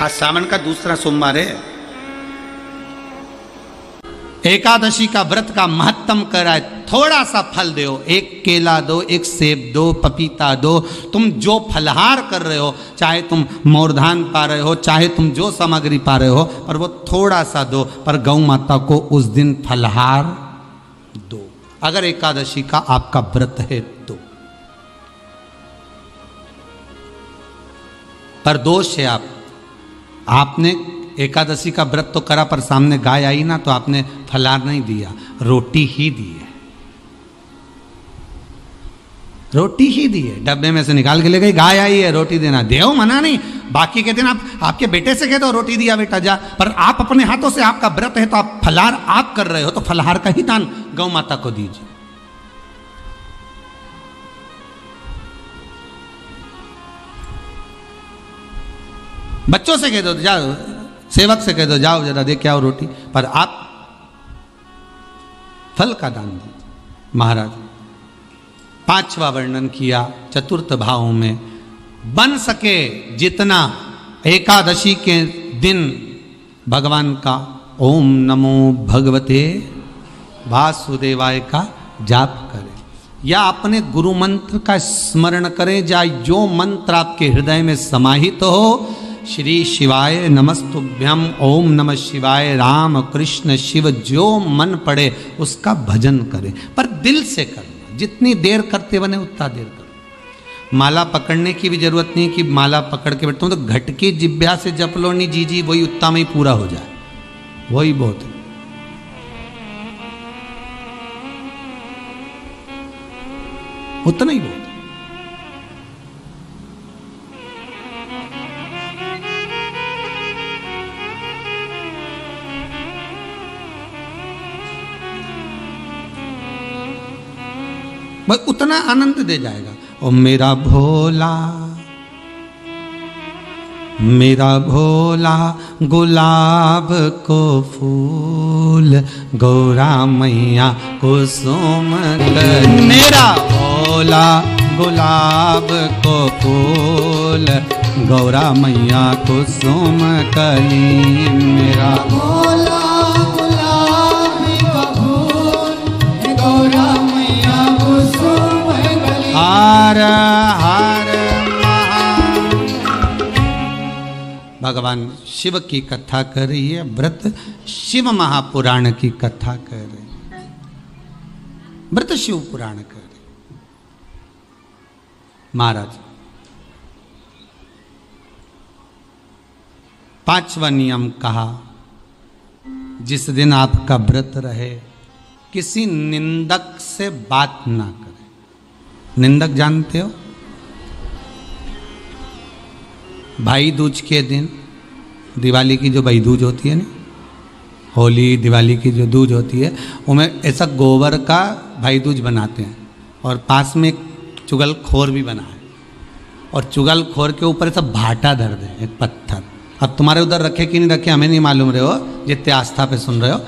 आज सावन का दूसरा सोमवार है। एकादशी का व्रत का महत्तम कर रहा है, थोड़ा सा फल दो, एक केला दो, एक सेब दो, पपीता दो। तुम जो फलहार कर रहे हो, चाहे तुम मोरधान पा रहे हो, चाहे तुम जो सामग्री पा रहे हो, पर वो थोड़ा सा दो, पर गौ माता को उस दिन फलहार दो, अगर एकादशी का आपका व्रत है तो। पर दोष है आपने एकादशी का व्रत तो करा, पर सामने गाय आई ना तो आपने फलाहार नहीं दिया, रोटी ही दी है, रोटी ही दी है, डब्बे में से निकाल के ले गई, गाय आई है रोटी देना, देव मना नहीं। बाकी के दिन आप आपके बेटे से कह दो रोटी दिया बेटा जा, पर आप अपने हाथों से, आपका व्रत है तो आप फलाहार आप कर रहे हो, तो फलाहार का ही दान गौ माता को दीजिए। बच्चों से कह दो, जाओ, सेवक से कह दो जाओ जरा दे के आओ रोटी, पर आप फल का दान दीजिए। महाराज पांचवा वर्णन किया चतुर्थ भाव में, बन सके जितना एकादशी के दिन भगवान का ओम नमो भगवते वासुदेवाय का जाप करें, या अपने गुरु मंत्र का स्मरण करें, या जो मंत्र आपके हृदय में समाहित हो, श्री शिवाय नमस्तुभ्यम, ओम नमः शिवाय, राम कृष्ण शिव, जो मन पड़े उसका भजन करें, पर दिल से करना, जितनी देर करते बने उतना देर करो। माला पकड़ने की भी जरूरत नहीं कि माला पकड़ के बैठता हूँ तो घट की जिब्या से जप लो नहीं जी, वही उतना में ही पूरा हो जाए, वही बहुत है। उतना ही बहुत है। बस उतना आनंद दे जाएगा। ओ मेरा भोला, मेरा भोला गुलाब को फूल, गौरा मैया कुसुम कली, मेरा भोला गुलाब को फूल, गौरा मैया कुसुम कली, मेरा भोला गुलाब का फूल, गौरा मैया कुसुम कली, हार हार भगवान शिव की कथा कर रही है, व्रत शिव महापुराण की कथा कर रही है, व्रत शिव पुराण कर रही। महाराज पांचवा नियम कहा, जिस दिन आपका व्रत रहे किसी निंदक से बात ना करें। निंदक जानते हो? भाई दूज के दिन, दिवाली की जो भाई दूज होती है ना, होली दिवाली की जो दूज होती है, उनमें ऐसा गोबर का भाई दूज बनाते हैं, और पास में एक चुगलखोर भी बना है, और चुगलखोर के ऊपर ऐसा भाटा धर दे, एक पत्थर। अब तुम्हारे उधर रखे कि नहीं रखे हमें नहीं मालूम रहे हो, जितने आस्था पे सुन रहे हो,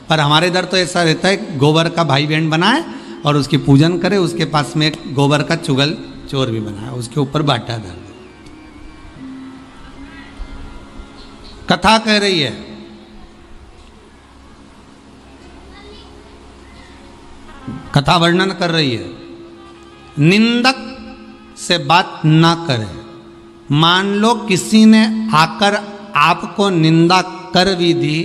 पर हमारे इधर तो ऐसा रहता है, गोबर का भाई बहन बनाए और उसकी पूजन करे, उसके पास में एक गोबर का चुगल चोर भी बनाए, उसके ऊपर भाटा धर दे। कथा कह रही है, कथा वर्णन कर रही है, निंदक से बात ना करें। मान लो किसी ने आकर आपको निंदा कर भी दी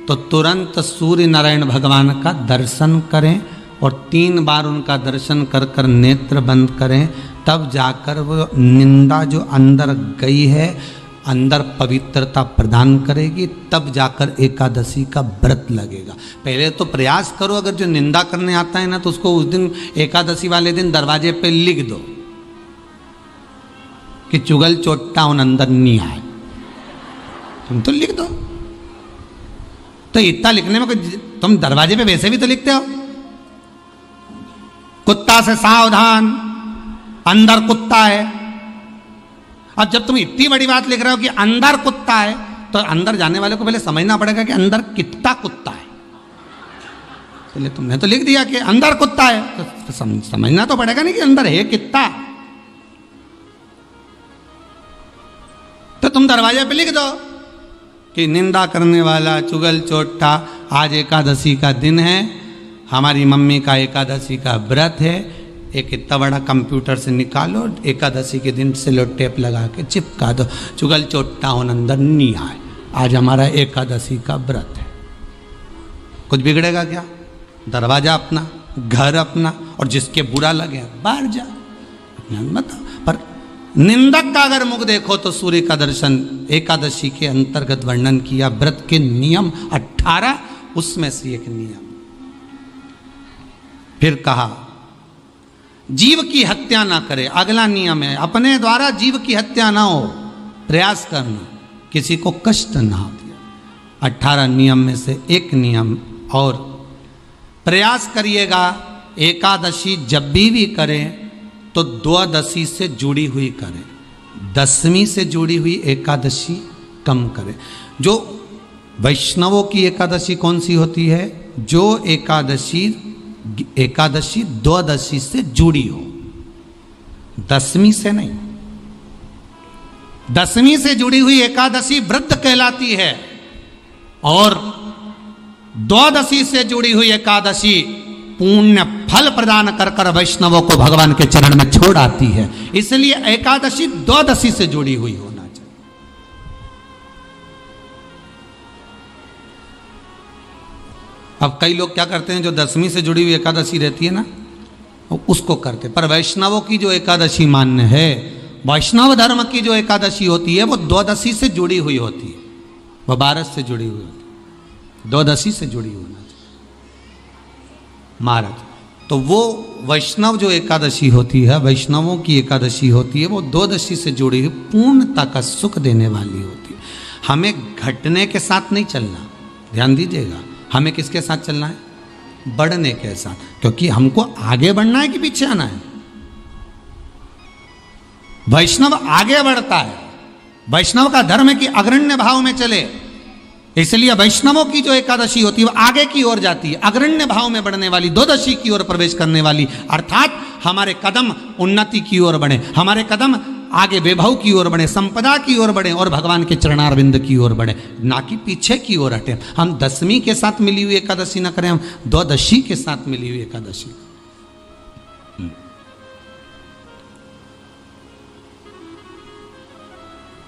तो तुरंत सूर्य नारायण भगवान का दर्शन करें, और 3 बार उनका दर्शन कर कर नेत्र बंद करें, तब जाकर वो निंदा जो अंदर गई है अंदर पवित्रता प्रदान करेगी, तब जाकर एकादशी का व्रत लगेगा। पहले तो प्रयास करो, अगर जो निंदा करने आता है ना तो उसको उस दिन एकादशी वाले दिन दरवाजे पे लिख दो कि चुगल चोट्टा उन अंदर नहीं आए, तुम तो लिख दो। तो इतना लिखने में तुम दरवाजे पे वैसे भी तो लिखते हो, कुत्ता से सावधान, अंदर कुत्ता है। अब जब तुम इतनी बड़ी बात लिख रहे हो कि अंदर कुत्ता है, तो अंदर जाने वाले को पहले समझना पड़ेगा कि अंदर कितना कुत्ता है। पहले तुमने तो लिख दिया कि अंदर कुत्ता है, तो समझना तो पड़ेगा नहीं कि अंदर है कितना। तो तुम दरवाजे पे लिख दो कि निंदा करने वाला चुगल चोट्टा, आज एकादशी का दिन है, हमारी मम्मी का एकादशी का व्रत है, एक इतना बड़ा कंप्यूटर से निकालो, एकादशी के दिन सेलो टेप लगा के चिपका दो, चुगल चोट्टा होने अंदर नहीं आए, आज हमारा एकादशी का व्रत है। कुछ बिगड़ेगा क्या? दरवाजा अपना, घर अपना, और जिसके बुरा लगे बाहर जा, बताओ। पर निंदक का अगर मुख देखो तो सूर्य का दर्शन एकादशी के अंतर्गत वर्णन किया, व्रत के नियम 18, उसमें से एक नियम। फिर कहा जीव की हत्या ना करे, अगला नियम है, अपने द्वारा जीव की हत्या ना हो, प्रयास करना, किसी को कष्ट ना हो। 18 नियम में से एक नियम और, प्रयास करिएगा एकादशी जब भी करें तो द्वादशी से जुड़ी हुई करें, दशमी से जुड़ी हुई एकादशी कम करें। जो वैष्णवों की एकादशी कौन सी होती है? जो एकादशी द्वादशी से जुड़ी हो, दशमी से नहीं। दशमी से जुड़ी हुई एकादशी व्रत कहलाती है, और द्वादशी से जुड़ी हुई एकादशी पुण्य फल प्रदान कर कर वैष्णवों को भगवान के चरण में छोड़ आती है। इसलिए एकादशी द्वादशी से जुड़ी हुई होना चाहिए। अब कई लोग क्या करते हैं, जो दशमी से जुड़ी हुई एकादशी रहती है ना, उसको करते, पर वैष्णवों की जो एकादशी मान्य है, वैष्णव धर्म की जो एकादशी होती है वो द्वादशी से जुड़ी हुई होती है, वह 12 से जुड़ी हुई होती है, द्वादशी से जुड़ी होना चाहिए महाराज। तो वो वैष्णव जो एकादशी होती है, वैष्णवों की एकादशी होती है, वो द्वादशी से जुड़ी हुई पूर्णता का सुख देने वाली होती है। हमें घटने के साथ नहीं चलना, ध्यान दीजिएगा, हमें किसके साथ चलना है? बढ़ने के साथ, क्योंकि हमको आगे बढ़ना है कि पीछे आना है। वैष्णव आगे बढ़ता है, वैष्णव का धर्म है कि अग्रण्य भाव में चले, इसलिए वैष्णवों की जो एकादशी होती है वो आगे की ओर जाती है, अग्रण्य भाव में बढ़ने वाली, द्वादशी की ओर प्रवेश करने वाली, अर्थात हमारे कदम उन्नति की ओर बढ़े, हमारे कदम आगे वैभव की ओर बढ़े, संपदा की ओर बढ़े, और भगवान के चरणारविंद की ओर बढ़े, ना कि पीछे की ओर हटे। हम दशमी के साथ मिली हुई एकादशी ना करें, हम द्वादशी के साथ मिली हुई एकादशी।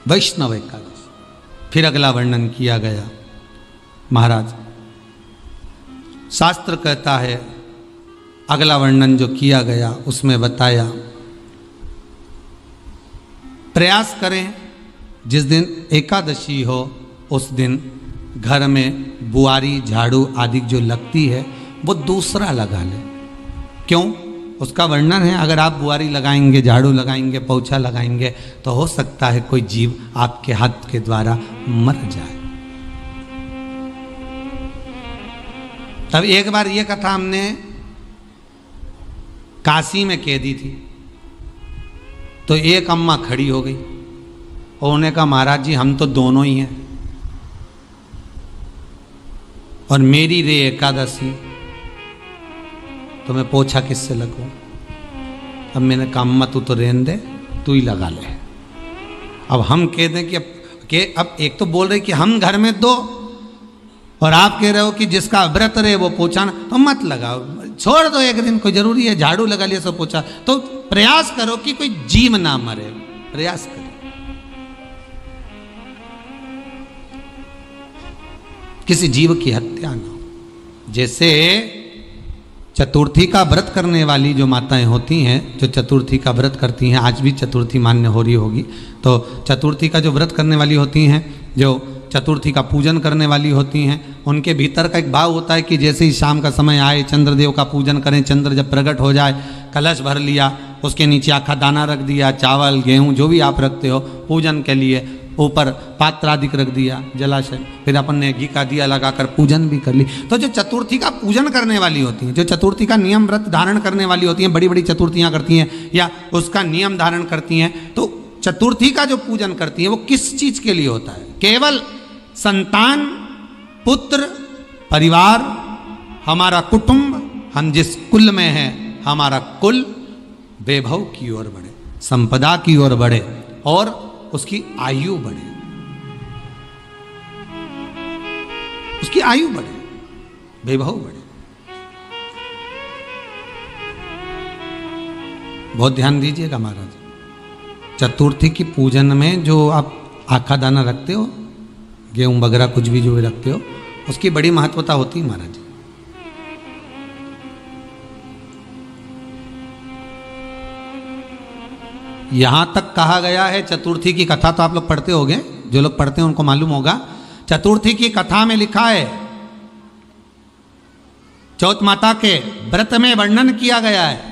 वैष्णव एकादशी। फिर अगला वर्णन किया गया महाराज, शास्त्र कहता है, अगला वर्णन जो किया गया उसमें बताया, प्रयास करें जिस दिन एकादशी हो उस दिन घर में बुआरी झाड़ू आदि जो लगती है वो दूसरा लगा लें। क्यों? उसका वर्णन है, अगर आप बुआरी लगाएंगे, झाड़ू लगाएंगे, पोछा लगाएंगे, तो हो सकता है कोई जीव आपके हाथ के द्वारा मर जाए। तब एक बार ये कथा हमने काशी में कह दी थी, तो एक अम्मा खड़ी हो गई और उन्होंने कहा, महाराज जी हम तो दोनों ही हैं, और मेरी रे एकादशी, तो मैं पोछा किससे लगूं? अब मैंने कहा अम्मा तू तो रहने दे, तू ही लगा ले। अब हम कह दें कि अब एक तो बोल रहे कि हम घर में दो, और आप कह रहे हो कि जिसका व्रत रहे वो पोछा ना, तो मत लगाओ, छोड़ दो, एक दिन कोई जरूरी है, झाड़ू लगा लिया सब पोछा। तो प्रयास करो कि कोई जीव ना मरे, प्रयास करो। किसी जीव की हत्या ना हो। जैसे चतुर्थी का व्रत करने वाली जो माताएं होती हैं, जो चतुर्थी का व्रत करती हैं, आज भी चतुर्थी मान्य हो रही होगी, तो चतुर्थी का जो व्रत करने वाली होती हैं, जो चतुर्थी का पूजन करने वाली होती हैं, उनके भीतर का एक भाव होता है कि जैसे ही शाम का समय आए चंद्रदेव का पूजन करें, चंद्र जब प्रकट हो जाए, कलश भर लिया, उसके नीचे आखा दाना रख दिया, चावल गेहूँ जो भी आप रखते हो पूजन के लिए, ऊपर पात्र आदि रख दिया, जलाशय, फिर अपन ने घी का दिया लगाकर पूजन भी कर ली। तो जो चतुर्थी का पूजन करने वाली होती हैं, जो चतुर्थी का नियम व्रत धारण करने वाली होती हैं, बड़ी बड़ी चतुर्थियाँ करती हैं या उसका नियम धारण करती हैं, तो चतुर्थी का जो पूजन करती हैं वो किस चीज के लिए होता है? केवल संतान, पुत्र, परिवार, हमारा कुटुंब, हम जिस कुल में हैं, हमारा कुल वैभव की ओर बढ़े, संपदा की ओर बढ़े और उसकी आयु बढ़े। उसकी आयु बढ़े, वैभव बढ़े। बहुत ध्यान दीजिएगा महाराज, चतुर्थी की पूजन में जो आप आखा दाना रखते हो, गेहूं वगैरह कुछ भी जो भी रखते हो, उसकी बड़ी महत्वता होती है महाराज। यहां तक कहा गया है, चतुर्थी की कथा तो आप लोग पढ़ते होंगे, जो लोग पढ़ते हैं उनको मालूम होगा। चतुर्थी की कथा में लिखा है, चौथ माता के व्रत में वर्णन किया गया है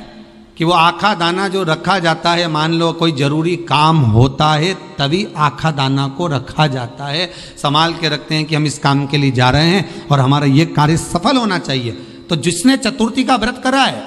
कि वो आखा दाना जो रखा जाता है, मान लो कोई जरूरी काम होता है तभी आखा दाना को रखा जाता है, संभाल के रखते हैं कि हम इस काम के लिए जा रहे हैं और हमारा ये कार्य सफल होना चाहिए। तो जिसने चतुर्थी का व्रत करा है,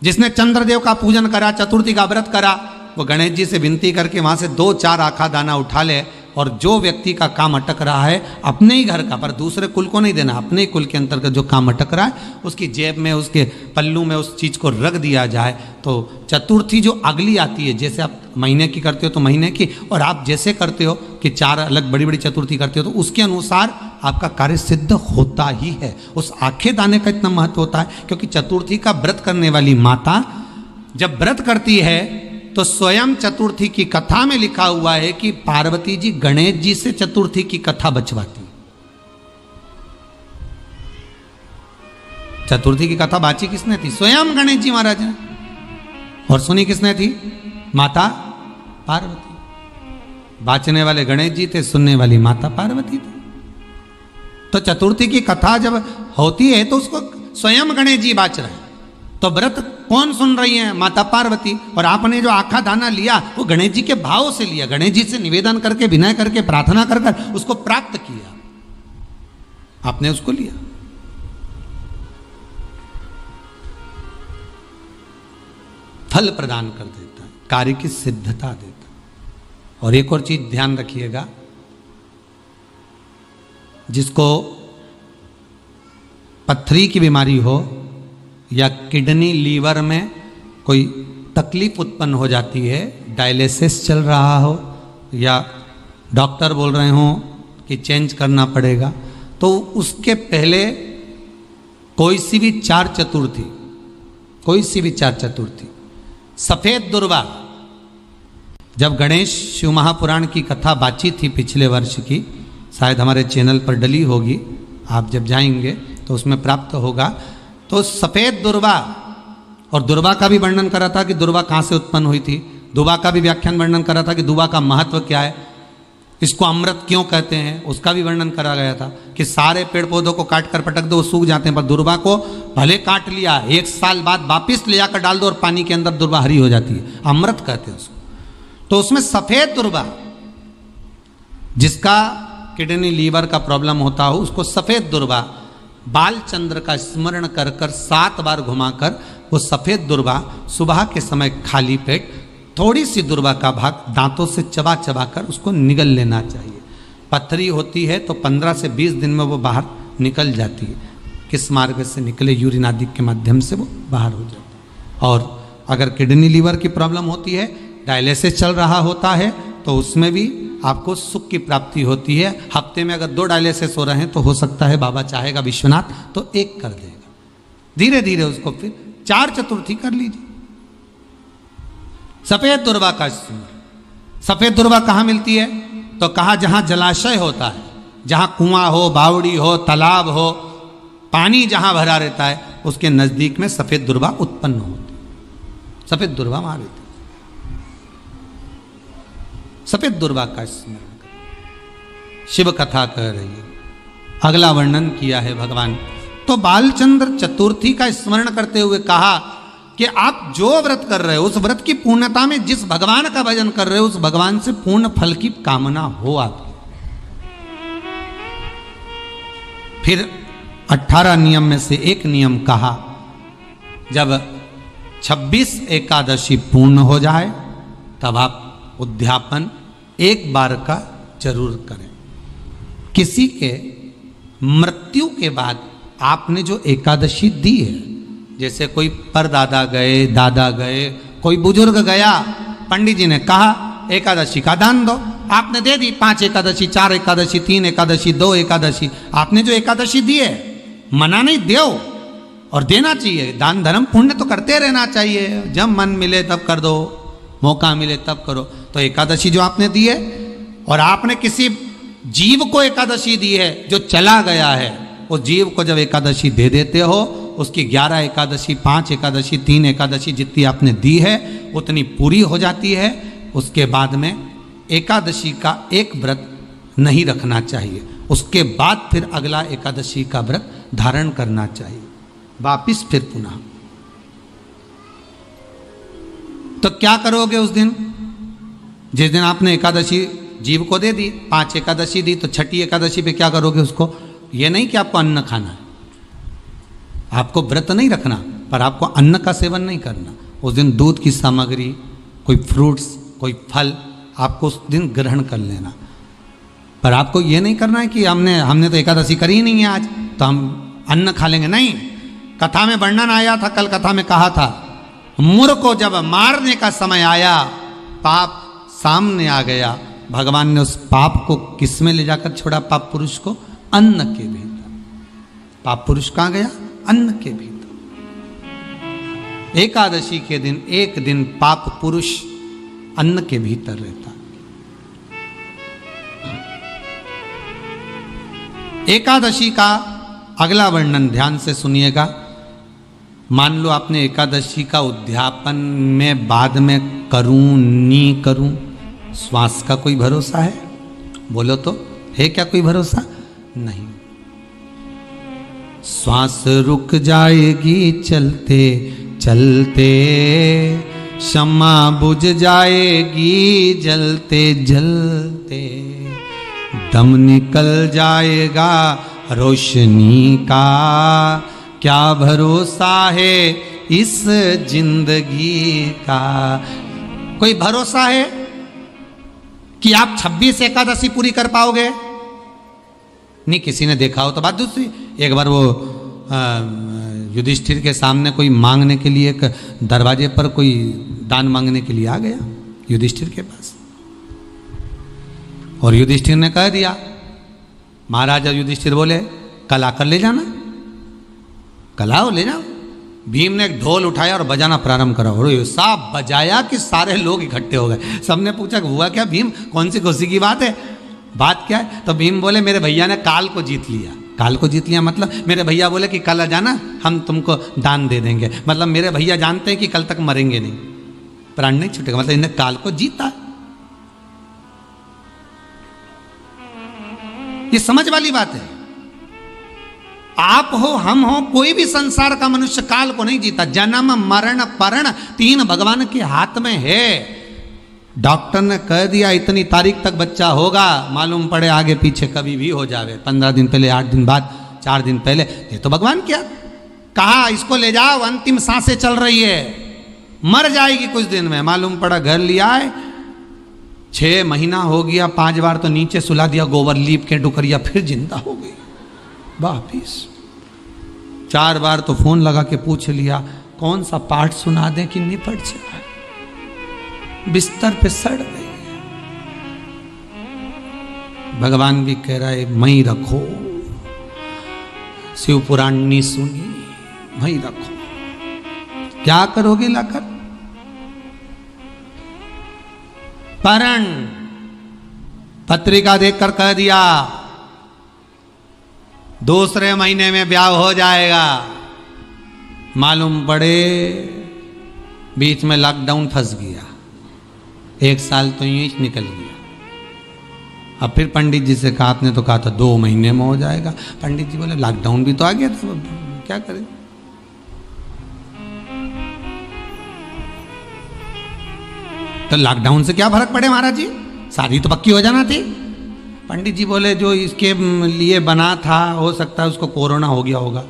जिसने चंद्रदेव का पूजन करा, चतुर्थी का व्रत करा, वो गणेश जी से विनती करके वहां से 2-4 आखा दाना उठा ले, और जो व्यक्ति का काम अटक रहा है अपने ही घर का, पर दूसरे कुल को नहीं देना, अपने ही कुल के अंतर्गत जो काम अटक रहा है उसकी जेब में, उसके पल्लू में उस चीज़ को रख दिया जाए। तो चतुर्थी जो अगली आती है, जैसे आप महीने की करते हो तो महीने की, और आप जैसे करते हो कि 4 अलग बड़ी बड़ी चतुर्थी करते हो तो उसके अनुसार आपका कार्य सिद्ध होता ही है। उस आखे दाने का इतना महत्व होता है क्योंकि चतुर्थी का व्रत करने वाली माता जब व्रत करती है तो स्वयं चतुर्थी की कथा में लिखा हुआ है कि पार्वती जी गणेश जी से चतुर्थी की कथा बचवाती। चतुर्थी की कथा बाची किसने थी? स्वयं गणेश जी महाराज ने। और सुनी किसने थी? माता पार्वती। बाचने वाले गणेश जी थे, सुनने वाली माता पार्वती थी। तो चतुर्थी की कथा जब होती है तो उसको स्वयं गणेश जी बाच रहे हैं, तो व्रत कौन सुन रही है? माता पार्वती। और आपने जो आखा दाना लिया वो गणेश जी के भाव से लिया, गणेश जी से निवेदन करके, विनय करके, प्रार्थना कर कर उसको प्राप्त किया, आपने उसको लिया। फल प्रदान कर देता है, कार्य की सिद्धता देता है। और एक और चीज ध्यान रखिएगा, जिसको पथरी की बीमारी हो या किडनी लीवर में कोई तकलीफ उत्पन्न हो जाती है, डायलिसिस चल रहा हो या डॉक्टर बोल रहे हो कि चेंज करना पड़ेगा, तो उसके पहले कोई सी भी 4 चतुर्थी, कोई सी भी 4 चतुर्थी, सफेद दुर्वा, जब गणेश शिव महापुराण की कथा बाची थी पिछले वर्ष की, शायद हमारे चैनल पर डली होगी, आप जब जाएंगे तो उसमें प्राप्त होगा। तो सफेद दुर्वा, और दुर्वा का भी वर्णन करा था कि दुर्वा कहाँ से उत्पन्न हुई थी, दुर्वा का भी व्याख्यान वर्णन करा था कि दुर्वा का महत्व क्या है, इसको अमृत क्यों कहते हैं, उसका भी वर्णन करा गया था कि सारे पेड़ पौधों को काट कर पटक दो वो सूख जाते हैं, पर दुर्वा को भले काट लिया 1 साल बाद वापिस ले जाकर डाल दो और पानी के अंदर दुर्वा हरी हो जाती है, अमृत कहते हैं उसको। तो उसमें सफेद दुर्वा, जिसका किडनी लीवर का प्रॉब्लम होता हो उसको सफेद दुर्वा, बालचंद्र का स्मरण कर कर 7 बार घुमाकर वो सफेद दुर्वा सुबह के समय खाली पेट थोड़ी सी दुर्वा का भाग दांतों से चबा चबा कर उसको निगल लेना चाहिए। पथरी होती है तो 15 से 20 दिन में वो बाहर निकल जाती है, किस मार्ग से निकले, यूरिन आदि के माध्यम से वो बाहर हो जाती है। और अगर किडनी लीवर की प्रॉब्लम होती है, डायलिसिस चल रहा होता है, तो उसमें भी आपको सुख की प्राप्ति होती है। हफ्ते में अगर 2 डायलिसिस हो रहे हैं तो हो सकता है बाबा चाहेगा विश्वनाथ तो 1 कर देगा, धीरे धीरे उसको फिर 4 चतुर्थी कर लीजिए। सफेद दुर्वा का स्मरण। सफेद दुर्वा कहाँ मिलती है? तो कहा जहां जलाशय होता है, जहां कुआं हो, बावड़ी हो, तालाब हो, पानी जहां भरा रहता है, उसके नजदीक में सफेद दुर्वा उत्पन्न होती है। सफेद दुर्वा वहां रहती है। सफेद दुर्वा का स्मरण करें, शिव कथा कह रही है। अगला वर्णन किया है भगवान। तो बालचंद्र चतुर्थी का स्मरण करते हुए कहा कि आप जो व्रत कर रहे हो उस व्रत की पूर्णता में जिस भगवान का भजन कर रहे हो उस भगवान से पूर्ण फल की कामना हो आपकी। फिर 18 नियम में से एक नियम कहा, जब 26 एकादशी पूर्ण हो जाए तब आप उद्यापन 1 बार का जरूर करें। किसी के मृत्यु के बाद आपने जो एकादशी दी है, जैसे कोई परदादा गए, दादा गए, कोई बुजुर्ग गया, पंडित जी ने कहा एकादशी का दान दो, आपने दे दी 5 एकादशी, 4 एकादशी, 3 एकादशी, 2 एकादशी, आपने जो एकादशी दी है, मना नहीं, दो और देना चाहिए। दान धर्म पुण्य तो करते रहना चाहिए, जब मन मिले तब कर दो, मौका मिले तब करो। तो एकादशी जो आपने दी है, और आपने किसी जीव को एकादशी दी है जो चला गया है, उस जीव को जब एकादशी दे देते हो, उसकी 11 एकादशी, 5 एकादशी, 3 एकादशी जितनी आपने दी है उतनी पूरी हो जाती है। उसके बाद में एकादशी का एक व्रत नहीं रखना चाहिए, उसके बाद फिर अगला एकादशी का व्रत धारण करना चाहिए, वापिस फिर पुनः। तो क्या करोगे उस दिन? जिस दिन आपने एकादशी जीव को दे दी, 5 एकादशी दी, तो छठी एकादशी पे क्या करोगे उसको? ये नहीं कि आपको अन्न खाना है, आपको व्रत नहीं रखना, पर आपको अन्न का सेवन नहीं करना। उस दिन दूध की सामग्री, कोई फ्रूट्स, कोई फल आपको उस दिन ग्रहण कर लेना, पर आपको ये नहीं करना है कि हमने तो एकादशी करी ही नहीं है आज, तो हम अन्न खा लेंगे। नहीं, कथा में वर्णन आया था, कल कथा में कहा था, मुर को जब मारने का समय आया, पाप सामने आ गया, भगवान ने उस पाप को किस में ले जाकर छोड़ा? पाप पुरुष को अन्न के भीतर। पाप पुरुष कहाँ गया? अन्न के भीतर। एकादशी के दिन एक दिन पाप पुरुष अन्न के भीतर रहता। एकादशी का अगला वर्णन ध्यान से सुनिएगा। मान लो आपने एकादशी का उद्यापन में बाद में करूं नहीं करूं, श्वास का कोई भरोसा है? बोलो तो, है क्या कोई भरोसा? नहीं। श्वास रुक जाएगी चलते चलते, शम्मा बुझ जाएगी जलते जलते, दम निकल जाएगा रोशनी का, क्या भरोसा है इस जिंदगी का? कोई भरोसा है कि आप 26 एकादशी पूरी कर पाओगे? नहीं, किसी ने देखा हो तो बात दूसरी। एक बार वो युधिष्ठिर के सामने कोई मांगने के लिए, एक दरवाजे पर कोई दान मांगने के लिए आ गया युधिष्ठिर के पास, और युधिष्ठिर ने कह दिया, महाराजा युधिष्ठिर बोले कल आकर ले जाना, कल आओ ले जाओ। भीम ने एक ढोल उठाया और बजाना प्रारंभ करा, और साहब बजाया कि सारे लोग इकट्ठे हो गए। सबने पूछा हुआ क्या भीम, कौन सी खुशी की बात है, बात क्या है? तो भीम बोले मेरे भैया ने काल को जीत लिया। काल को जीत लिया मतलब मेरे भैया बोले कि कल आ जाना, हम तुमको दान दे देंगे। मतलब मेरे भैया जानते हैं कि कल तक मरेंगे नहीं, प्राण नहीं छूटेगा, मतलब इन्हें काल को जीता। ये समझ वाली बात है। आप हो, हम हो, कोई भी संसार का मनुष्य काल को नहीं जीता। जन्म मरण परण 3 भगवान के हाथ में है। डॉक्टर ने कह दिया इतनी तारीख तक बच्चा होगा, मालूम पड़े आगे पीछे कभी भी हो जावे, 15 दिन पहले, 8 दिन बाद, 4 दिन पहले, ये तो भगवान क्या कहा, इसको ले जाओ, अंतिम सांसें चल रही है, मर जाएगी कुछ दिन में। मालूम पड़ा घर लिया है, 6 महीना हो गया, 5 बार तो नीचे सुला दिया, गोबर लीप के डुकरिया, फिर जिंदा हो गई वापिस। 4 बार तो फोन लगा के पूछ लिया कौन सा पाठ सुना दें कि निपट जाए, बिस्तर पे सड़ गई। भगवान भी कह रहा है मई रखो, शिव पुराण नहीं सुनी, मई रखो। क्या करोगे लाकर? परण पत्रिका देखकर कह दिया दूसरे महीने में ब्याह हो जाएगा। मालूम पड़े बीच में लॉकडाउन फंस गया, 1 साल तो यूं ही निकल गया। अब फिर पंडित जी से कहा, आपने तो कहा था 2 महीने में हो जाएगा। पंडित जी बोले लॉकडाउन भी तो आ गया था, क्या करें। तो लॉकडाउन से क्या फर्क पड़े महाराज जी, शादी तो पक्की हो जाना थी। पंडित जी बोले जो इसके लिए बना था, हो सकता है उसको कोरोना हो गया होगा,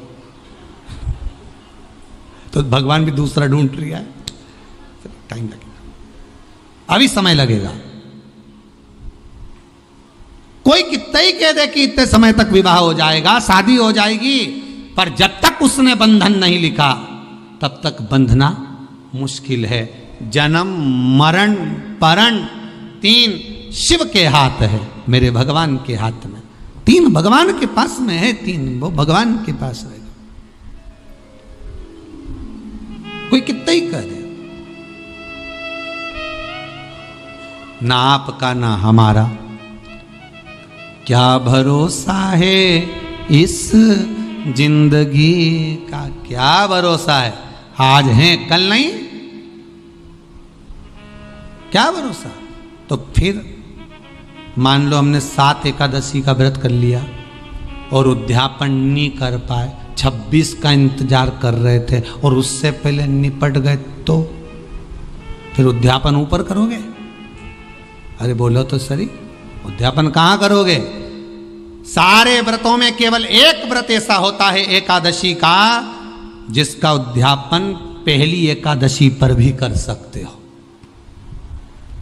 तो भगवान भी दूसरा ढूंढ रहा है, टाइम लगेगा, अभी समय लगेगा। कोई कितना ही कह दे कि इतने समय तक विवाह हो जाएगा, शादी हो जाएगी, पर जब तक उसने बंधन नहीं लिखा तब तक बंधना मुश्किल है। जन्म मरण परण 3 शिव के हाथ है, मेरे भगवान के हाथ में। 3 भगवान के पास में है, 3 वो भगवान के पास रहेगा। कोई कितना ही करे, ना आपका ना हमारा, क्या भरोसा है इस जिंदगी का, क्या भरोसा है, आज है कल नहीं, क्या भरोसा। तो फिर मान लो हमने 7 एकादशी का व्रत कर लिया और उद्यापन नहीं कर पाए, 26 का इंतजार कर रहे थे और उससे पहले निपट गए, तो फिर उद्यापन ऊपर करोगे? अरे बोलो तो सही, उद्यापन कहां करोगे? सारे व्रतों में केवल एक व्रत ऐसा होता है एकादशी का, जिसका उद्यापन पहली एकादशी पर भी कर सकते हो।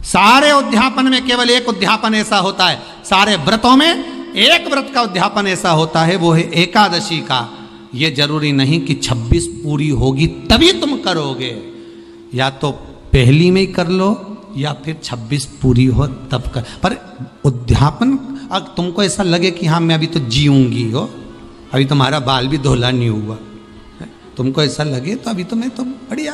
सारे उद्यापन में केवल एक उद्यापन ऐसा होता है, सारे व्रतों में एक व्रत का उद्यापन ऐसा होता है, वो है एकादशी का। ये जरूरी नहीं कि 26 पूरी होगी तभी तुम करोगे, या तो पहली में ही कर लो या फिर 26 पूरी हो तब कर। पर उद्यापन, अगर तुमको ऐसा लगे कि हाँ मैं अभी तो जीऊंगी हो, अभी तुम्हारा बाल भी धोला नहीं हुआ, तुमको ऐसा लगे तो अभी तो मैं तो बढ़िया,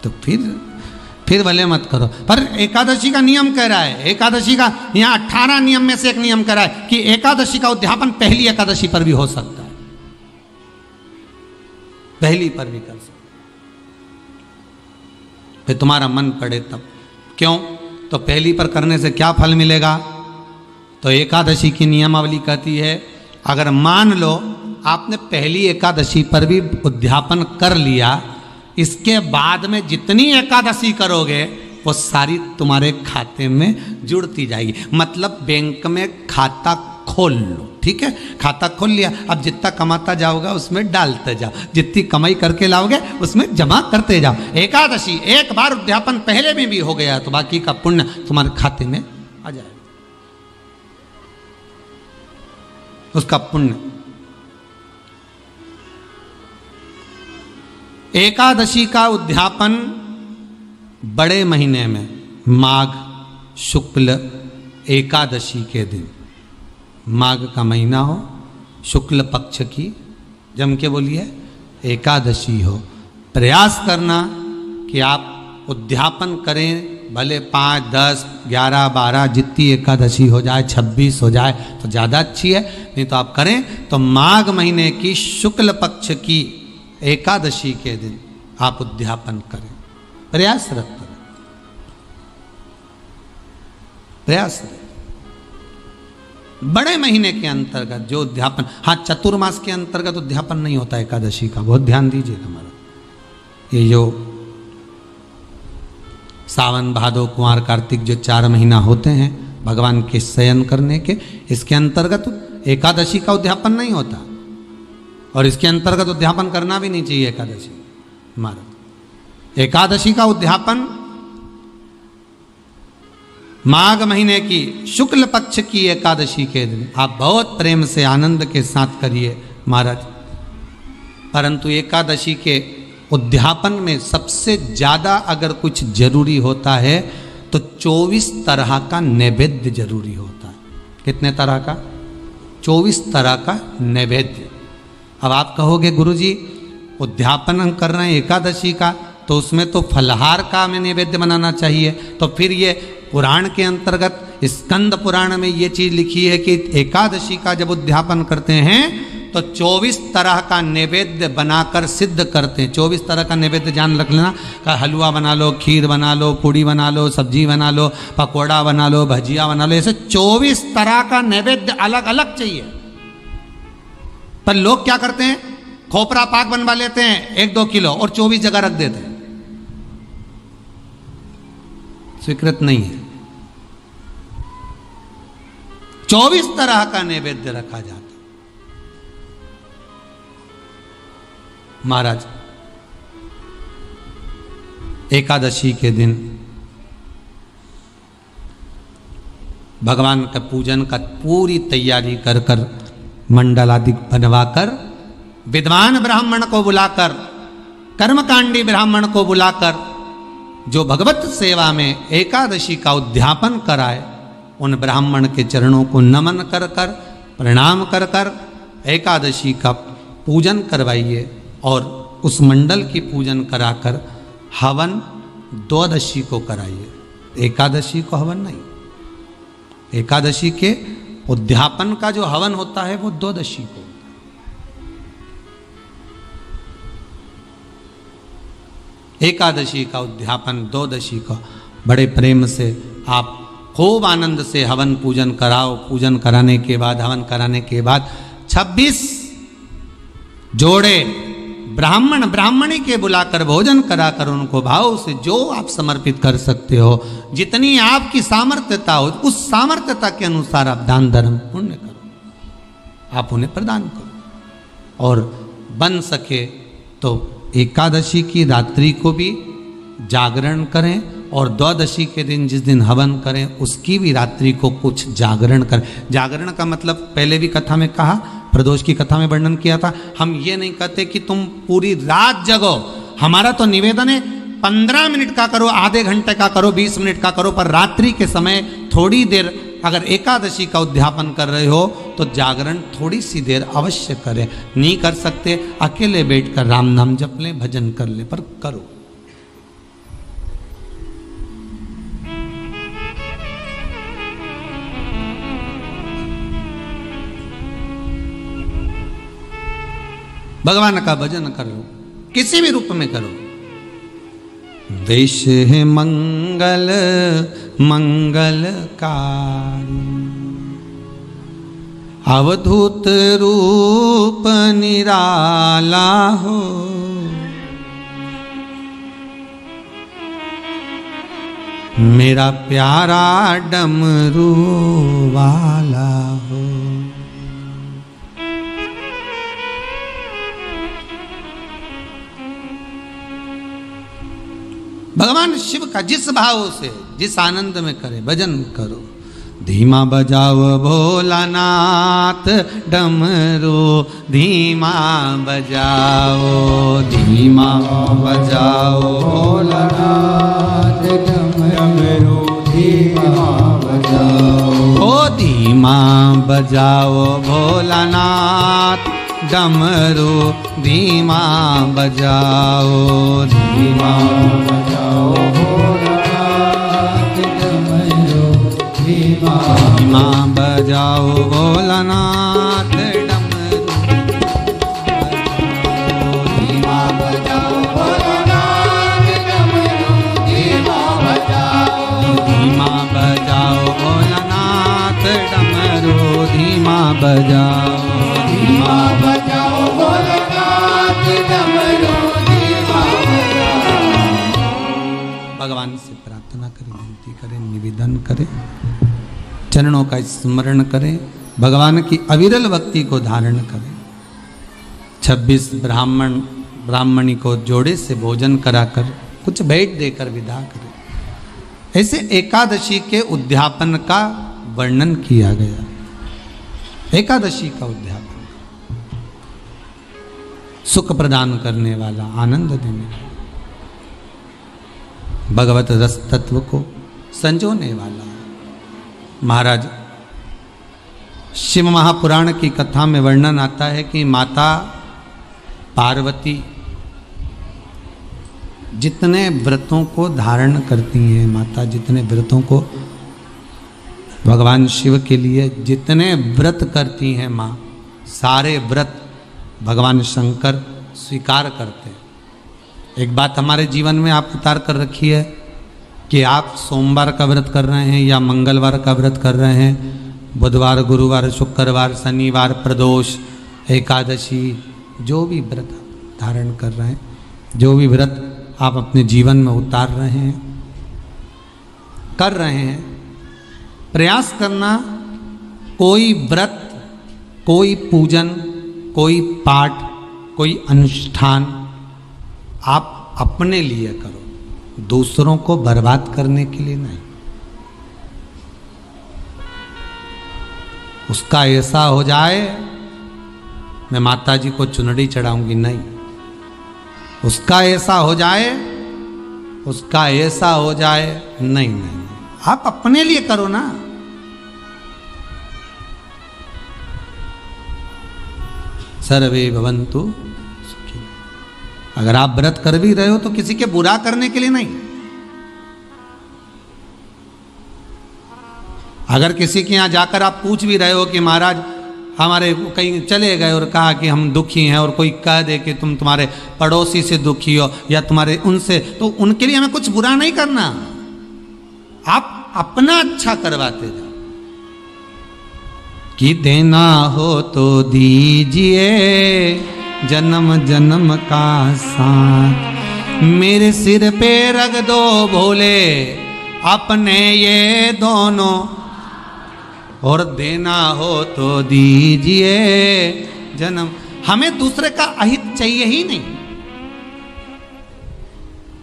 तो फिर भले मत करो। पर एकादशी का नियम कह रहा है, एकादशी का यहाँ 18 नियम में से एक नियम कह रहा है कि एकादशी का उद्यापन पहली एकादशी पर भी हो सकता है, पहली पर भी कर सकते, फिर तुम्हारा मन पड़े तब। क्यों? तो पहली पर करने से क्या फल मिलेगा? तो एकादशी की नियमावली कहती है, अगर मान लो आपने पहली एकादशी पर भी उद्यापन कर लिया, इसके बाद में जितनी एकादशी करोगे वो सारी तुम्हारे खाते में जुड़ती जाएगी। मतलब बैंक में खाता खोल लो, ठीक है, खाता खोल लिया, अब जितना कमाता जाओगा उसमें डालते जाओ, जितनी कमाई करके लाओगे उसमें जमा करते जाओ। एकादशी एक बार उद्यापन पहले में भी हो गया तो बाकी का पुण्य तुम्हारे खाते में आ जाएगा, उसका पुण्य। एकादशी का उद्यापन बड़े महीने में माघ शुक्ल एकादशी के दिन, माघ का महीना हो, शुक्ल पक्ष की जम के बोलिए एकादशी हो, प्रयास करना कि आप उद्यापन करें, भले 5, 10, 11, 12 जितनी एकादशी हो जाए, 26 हो जाए तो ज़्यादा अच्छी है, नहीं तो आप करें तो माघ महीने की शुक्ल पक्ष की एकादशी के दिन आप उद्यापन करें, प्रयासरत करें, प्रयासरत। बड़े महीने के अंतर्गत जो उद्यापन, हाँ चतुर्मास के अंतर्गत उद्यापन नहीं होता एकादशी का, बहुत ध्यान दीजिएगा हमारा। ये जो सावन भादो कुंवर कार्तिक जो 4 महीना होते हैं भगवान के शयन करने के, इसके अंतर्गत एकादशी का उद्यापन नहीं होता, और इसके अंतर्गत उद्यापन करना भी नहीं चाहिए एकादशी हमारा। एकादशी का उद्यापन माघ महीने की शुक्ल पक्ष की एकादशी के दिन आप बहुत प्रेम से आनंद के साथ करिए महाराज। परंतु एकादशी के उद्यापन में सबसे ज़्यादा अगर कुछ जरूरी होता है तो 24 तरह का नैवेद्य जरूरी होता है। कितने तरह का? 24 तरह का नैवेद्य। अब आप कहोगे गुरुजी उद्यापन हम कर रहे हैं एकादशी का, तो उसमें तो फलहार का हमें नैवेद्य बनाना चाहिए। तो फिर ये पुराण के अंतर्गत स्कंद पुराण में ये चीज़ लिखी है कि एकादशी का जब उद्यापन करते हैं तो 24 तरह का नैवेद्य बनाकर सिद्ध करते हैं। 24 तरह का नैवेद्य जान रख लेना, का हलवा बना लो, खीर बना लो, पूड़ी बना लो, सब्जी बना लो, पकौड़ा बना लो, भजिया बना लो, ऐसे 24 तरह का नैवेद्य अलग अलग चाहिए। पर लोग क्या करते हैं, खोपरा पाक बनवा लेते हैं 1-2 किलो और 24 जगह रख देते हैं। स्वीकृत नहीं है। 24 तरह का नैवेद्य रखा जाता। महाराज एकादशी के दिन भगवान का पूजन का पूरी तैयारी कर कर मंडल आदि बनवाकर विद्वान ब्राह्मण को बुलाकर, कर्मकांडी ब्राह्मण को बुलाकर जो भगवत सेवा में एकादशी का उद्यापन कराए, उन ब्राह्मण के चरणों को नमन कर कर, प्रणाम कर कर एकादशी का पूजन करवाइए और उस मंडल की पूजन कराकर हवन द्वादशी को कराइए। एकादशी को हवन नहीं, एकादशी के उद्यापन का जो हवन होता है वो द्वादशी को। एकादशी का उद्यापन द्वादशी को बड़े प्रेम से आप खूब आनंद से हवन पूजन कराओ। पूजन कराने के बाद, हवन कराने के बाद 26 जोड़े ब्राह्मण ब्राह्मणी के बुलाकर भोजन कराकर उनको भाव से जो आप समर्पित कर सकते हो, जितनी आपकी सामर्थ्यता हो, उस सामर्थ्यता के अनुसार आप दान धर्म पुण्य करो, आप उन्हें प्रदान करो। और बन सके तो एकादशी की रात्रि को भी जागरण करें और द्वादशी के दिन जिस दिन हवन करें उसकी भी रात्रि को कुछ जागरण करें। जागरण का मतलब पहले भी कथा में कहा, प्रदोष की कथा में वर्णन किया था। हम ये नहीं कहते कि तुम पूरी रात जगो, हमारा तो निवेदन है 15 मिनट का करो, आधे घंटे का करो, 20 मिनट का करो, पर रात्रि के समय थोड़ी देर अगर एकादशी का उद्यापन कर रहे हो तो जागरण थोड़ी सी देर अवश्य करें। नहीं कर सकते अकेले बैठकर राम नाम जप लें, भजन कर लें, पर करो। भगवान का भजन करो, किसी भी रूप में करो। देश है मंगल मंगलकारी, अवधूत रूप निराला हो, मेरा प्यारा डमरू वाला हो। भगवान शिव का जिस भाव से, जिस आनंद में करे भजन करो। धीमा बजाओ भोलानाथ डमरू, धीमा बजाओ, धीमा बजाओ भोलानाथ डमरू, धीमा बजाओ, ओ धीमा बजाओ भोलानाथ डमरू, धीमा बजाओ, धीमा बजाओ भोलानाथ डमरू, धीमा बजाओ भोलानाथ डमरू, धीमा बजाओ भोलानाथ डमरू, धीमा बजाओ, धीमा बजाओ भोलानाथ डमरू, धीमा बजाओ, धीमा बजाओ भोलानाथ डमरू, धीमा बजाओ। भगवान से प्रार्थना करें, विनती करें, निवेदन करें, चरणों का स्मरण करें, भगवान की अविरल भक्ति को धारण करें। 26 ब्राह्मण ब्राह्मणी को जोड़े से भोजन कराकर कुछ भेंट देकर विदा करें। ऐसे एकादशी के उद्यापन का वर्णन किया गया। एकादशी का उद्यापन सुख प्रदान करने वाला, आनंद देने वाला, भगवत रस तत्व को संजोने वाला। महाराज शिव महापुराण की कथा में वर्णन आता है कि माता पार्वती जितने व्रतों को धारण करती हैं, माता जितने व्रतों को भगवान शिव के लिए जितने व्रत करती हैं, माँ सारे व्रत भगवान शंकर स्वीकार करते हैं। एक बात हमारे जीवन में आप उतार कर रखिए कि आप सोमवार का व्रत कर रहे हैं या मंगलवार का व्रत कर रहे हैं, बुधवार, गुरुवार, शुक्रवार, शनिवार, प्रदोष, एकादशी, जो भी व्रत धारण कर रहे हैं, जो भी व्रत आप अपने जीवन में उतार रहे हैं, कर रहे हैं, प्रयास करना कोई व्रत, कोई पूजन, कोई पाठ, कोई अनुष्ठान आप अपने लिए करो, दूसरों को बर्बाद करने के लिए नहीं। उसका ऐसा हो जाए मैं माता जी को चुनरी चढ़ाऊंगी, नहीं। उसका ऐसा हो जाए उसका ऐसा हो जाए, नहीं नहीं, आप अपने लिए करो ना। सर्वे भवन्तु सुखी। अगर आप व्रत कर भी रहे हो तो किसी के बुरा करने के लिए नहीं। अगर किसी के यहां जाकर आप पूछ भी रहे हो कि महाराज हमारे कहीं चले गए और कहा कि हम दुखी हैं, और कोई कह दे कि तुम तुम्हारे पड़ोसी से दुखी हो या तुम्हारे उनसे, तो उनके लिए हमें कुछ बुरा नहीं करना। आप अपना अच्छा करवाते जाओ कि देना हो तो दीजिए जन्म जन्म का साथ, मेरे सिर पे रख दो भोले अपने ये दोनों, और देना हो तो दीजिए जन्म। हमें दूसरे का अहित चाहिए ही नहीं।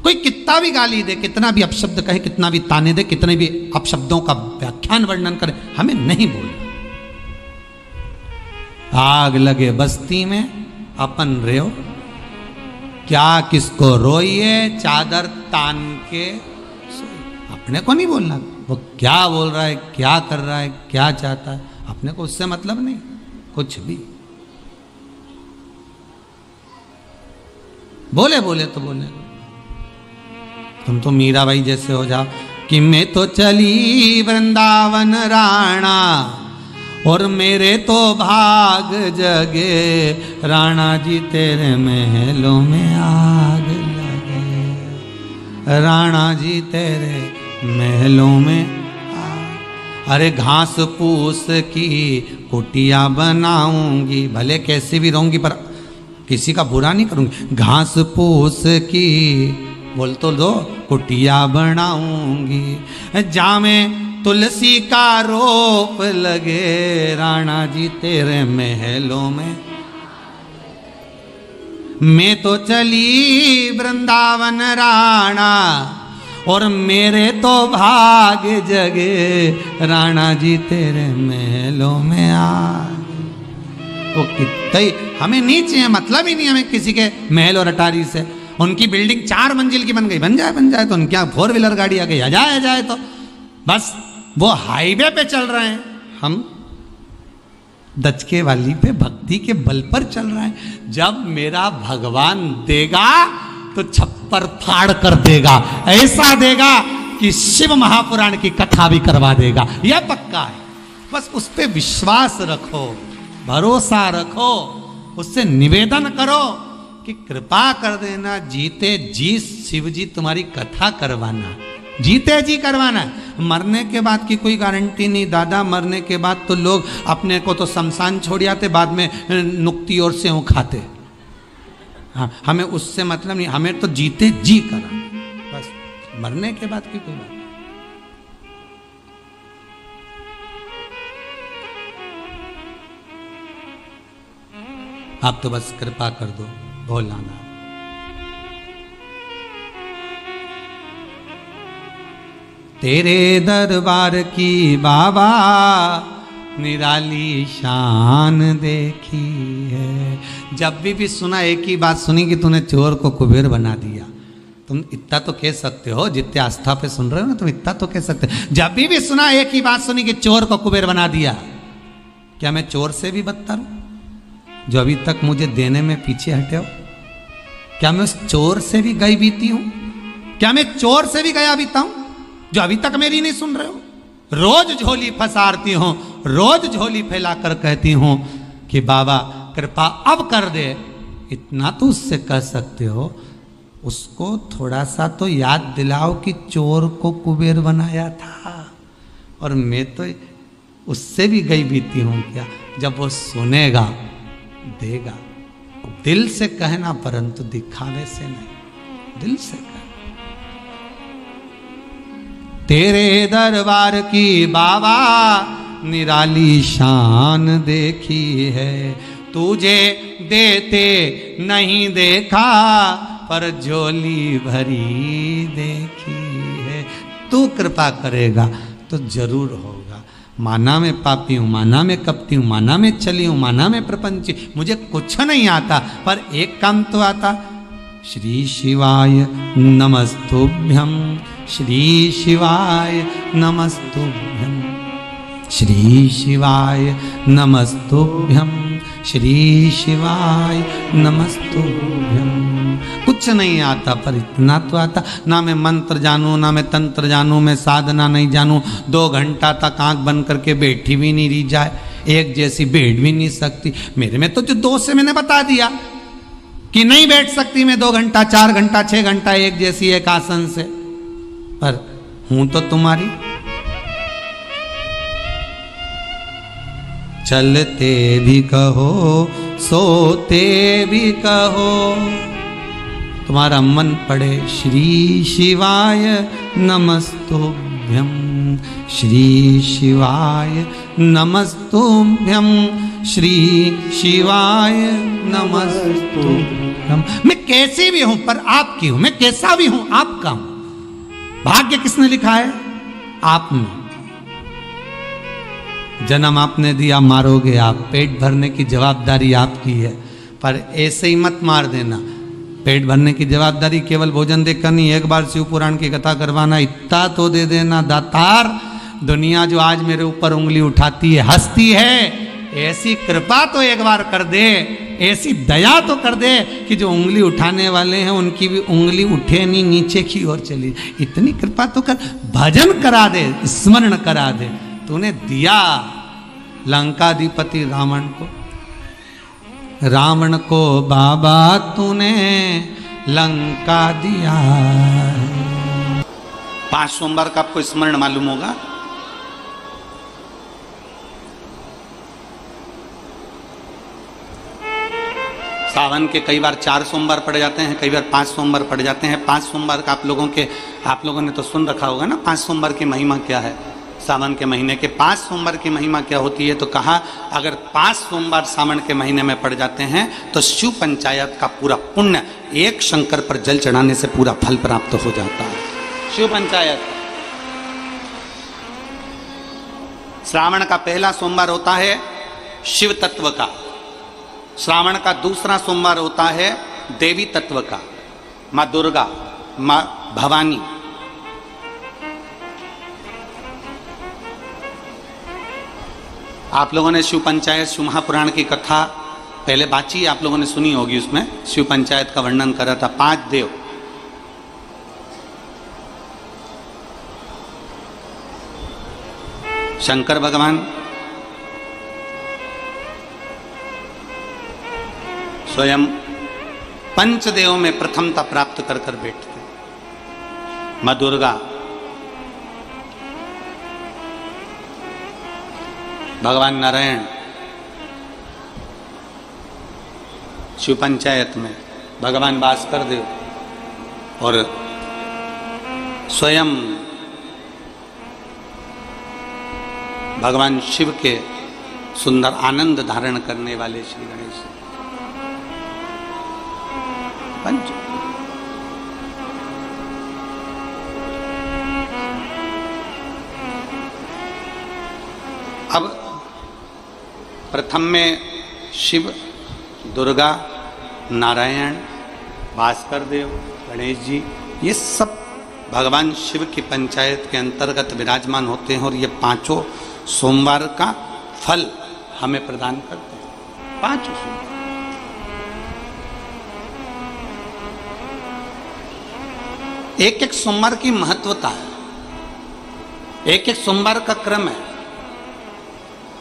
कोई कितना भी गाली दे, कितना भी अपशब्द कहे, कितना भी ताने दे, कितने भी अपशब्दों का व्याख्यान वर्णन करे, हमें नहीं बोलना। आग लगे बस्ती में अपन रहो, क्या किसको रोइए चादर तान के, अपने को नहीं बोलना। वो क्या बोल रहा है, क्या कर रहा है, क्या चाहता है, अपने को उससे मतलब नहीं कुछ भी। बोले बोले तो बोले, तुम तो मीराबाई जैसे हो जाओ कि मैं तो चली वृंदावन राणा और मेरे तो भाग जगे, राणा जी तेरे महलों में आग लगे, राणा जी तेरे महलों में अरे घास फूस की कुटिया बनाऊंगी, भले कैसे भी रहूंगी पर किसी का बुरा नहीं करूंगी, घास फूस की बोल तो दो कुटिया बनाऊंगी, जामे तुलसी का रोप लगे, राणा जी तेरे महलों में। मैं तो चली वृंदावन राणा और मेरे तो भाग जगे, राणा जी तेरे महलों में आ। वो कितना ही हमें नहीं चाहिए, मतलब ही नहीं हमें किसी के महल और अटारी से। उनकी बिल्डिंग 4 मंजिल की बन गई, बन जाए तो उनके यहाँ 4 व्हीलर गाड़ी आ गई, आ जाए तो बस वो हाईवे पे चल रहे हैं, हम दचके वाली पे भक्ति के बल पर चल रहे हैं। जब मेरा भगवान देगा तो छप्पर फाड़ कर देगा, ऐसा देगा कि शिव महापुराण की कथा भी करवा देगा, यह पक्का है। बस उस पे विश्वास रखो, भरोसा रखो, उससे निवेदन करो कि कृपा कर देना, जीते जी शिव जी तुम्हारी कथा करवाना, जीते जी करवाना। मरने के बाद की कोई गारंटी नहीं दादा, मरने के बाद तो लोग अपने को तो शमशान छोड़ आते, बाद में नुक्ति और सेव खाते। हाँ, हमें उससे मतलब नहीं, हमें तो जीते जी करा, बस मरने के बाद की कोई बात। आप तो बस कृपा कर दो भोलानाथ। तेरे दरबार की बाबा निराली शान देखी है। जब भी सुना एक ही बात सुनी कि तूने चोर को कुबेर बना दिया। तुम इतना तो कह सकते हो, जितने आस्था पे सुन रहे हो ना, तुम इतना तो कह सकते हो। जब भी सुना एक ही बात सुनी कि चोर को कुबेर बना दिया। क्या मैं चोर से भी बदतर हूं जो अभी तक मुझे देने में पीछे हटे हो? क्या मैं उस चोर से भी गई बीती हूं? क्या मैं चोर से भी गया बीता हूं जो अभी तक मेरी नहीं सुन रहे हो? रोज झोली फसारती हूं, रोज झोली फैलाकर कहती हूं कि बाबा कृपा अब कर दे। इतना तो उससे कह सकते हो, उसको थोड़ा सा तो याद दिलाओ कि चोर को कुबेर बनाया था। और मैं तो उससे भी गई बीती हूं क्या? जब वो सुनेगा देगा, दिल से कहना परंतु दिखावे से नहीं, दिल से कहना। तेरे दरबार की बाबा निराली शान देखी है, तुझे देते नहीं देखा पर झोली भरी देखी है। तू कृपा करेगा तो जरूर होगा। माना में पापी हूँ, माना में कपटी हूँ, माना में चली हूँ, माना में प्रपंची, मुझे कुछ नहीं आता, पर एक काम तो आता श्री शिवाय नमस्तुभ्यं, श्री शिवाय नमस्तुभ्यं, श्री शिवाय नमस्तुभ्यं, श्री शिवाय नमस्तुभ्यं। कुछ नहीं आता पर इतना तो आता, ना मैं मंत्र जानूं, ना मैं तंत्र जानूं, मैं साधना नहीं जानूं। 2 घंटा तक आंख बंद करके बैठी भी नहीं रही जाए, एक जैसी बैठ भी नहीं सकती। मेरे में तो जो दोस्त से मैंने बता दिया कि नहीं बैठ सकती मैं 2 घंटा, 4 घंटा, 6 घंटा एक जैसी एक आसन से, पर हूं तो तुम्हारी। चलते भी कहो, सोते भी कहो, तुम्हारा मन पड़े श्री शिवाय नमस्तुभ्यं, श्री शिवाय नमस्तुभ्यं, श्री शिवाय नमस्तुभ्यं। मैं कैसी भी हूं पर आपकी हूं, मैं कैसा भी हूं आपका हूं। भाग्य किसने लिखा है? आपने। जन्म आपने दिया, मारोगे आप, पेट भरने की जवाबदारी आपकी है, पर ऐसे ही मत मार देना। पेट भरने की जवाबदारी केवल भोजन देकर नहीं, एक बार शिव पुराण की कथा करवाना, इतना तो दे देना दातार। दुनिया जो आज मेरे ऊपर उंगली उठाती है, हंसती है, ऐसी कृपा तो एक बार कर दे, ऐसी दया तो कर दे कि जो उंगली उठाने वाले हैं उनकी भी उंगली उठे नहीं, नीचे की ओर चली। इतनी कृपा तो कर, भजन करा दे, स्मरण करा दे। तूने दिया लंकाधिपति रावण को, रावण को बाबा तूने लंका दिया। 5 सोमवार का आपको स्मरण मालूम होगा। सावन के कई बार 4 सोमवार पड़ जाते हैं, कई बार 5 सोमवार पड़ जाते हैं। 5 सोमवार का आप लोगों ने तो सुन रखा होगा ना, 5 सोमवार की महिमा क्या है। सावन के महीने के 5 सोमवार की महिमा क्या होती है, तो कहा अगर 5 सोमवार सावन के महीने में पड़ जाते हैं तो शिव पंचायत का पूरा पुण्य एक शंकर पर जल चढ़ाने से पूरा फल प्राप्त हो जाता है। शिव पंचायत। श्रावण का पहला सोमवार होता है शिव तत्व का, श्रावण का दूसरा सोमवार होता है देवी तत्व का, माँ दुर्गा, माँ भवानी। आप लोगों ने शिव पंचायत, शिव महापुराण की कथा पहले बाची आप लोगों ने सुनी होगी। उसमें शिव पंचायत का वर्णन करा था। 5 देव, शंकर भगवान, स्वयं पंचदेव में प्रथमता प्राप्त कर कर बैठते। माँ दुर्गा, भगवान नारायण शिव पंचायत में, भगवान भास्कर देव और स्वयं भगवान शिव के सुंदर आनंद धारण करने वाले श्री गणेश पंच। अब प्रथम में शिव, दुर्गा, नारायण, भास्कर देव, गणेश जी, ये सब भगवान शिव की पंचायत के अंतर्गत विराजमान होते हैं और ये 5 सोमवार का फल हमें प्रदान करते हैं। 5 सोमवार। एक एक सोमवार की महत्वता है, एक एक सोमवार का क्रम है।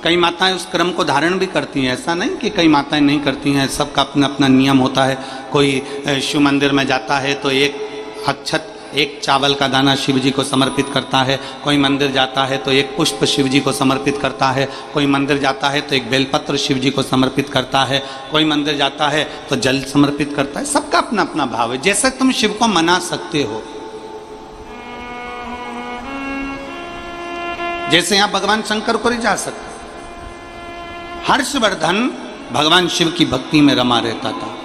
कई माताएं उस क्रम को धारण भी करती हैं, ऐसा नहीं कि कई माताएं नहीं करती हैं, सबका अपना अपना नियम होता है। कोई शिव मंदिर में जाता है तो एक अक्षत, एक चावल का दाना शिव जी को समर्पित करता है, कोई मंदिर जाता है तो एक पुष्प शिव जी को समर्पित करता है, कोई मंदिर जाता है तो एक बेलपत्र शिव जी को समर्पित करता है, कोई मंदिर जाता है तो जल समर्पित करता है। सबका अपना अपना भाव है, जैसे तुम शिव को मना सकते हो। जैसे यहां भगवान शंकर को रिझा सकते। हर्षवर्धन भगवान शिव की भक्ति में रमा रहता था।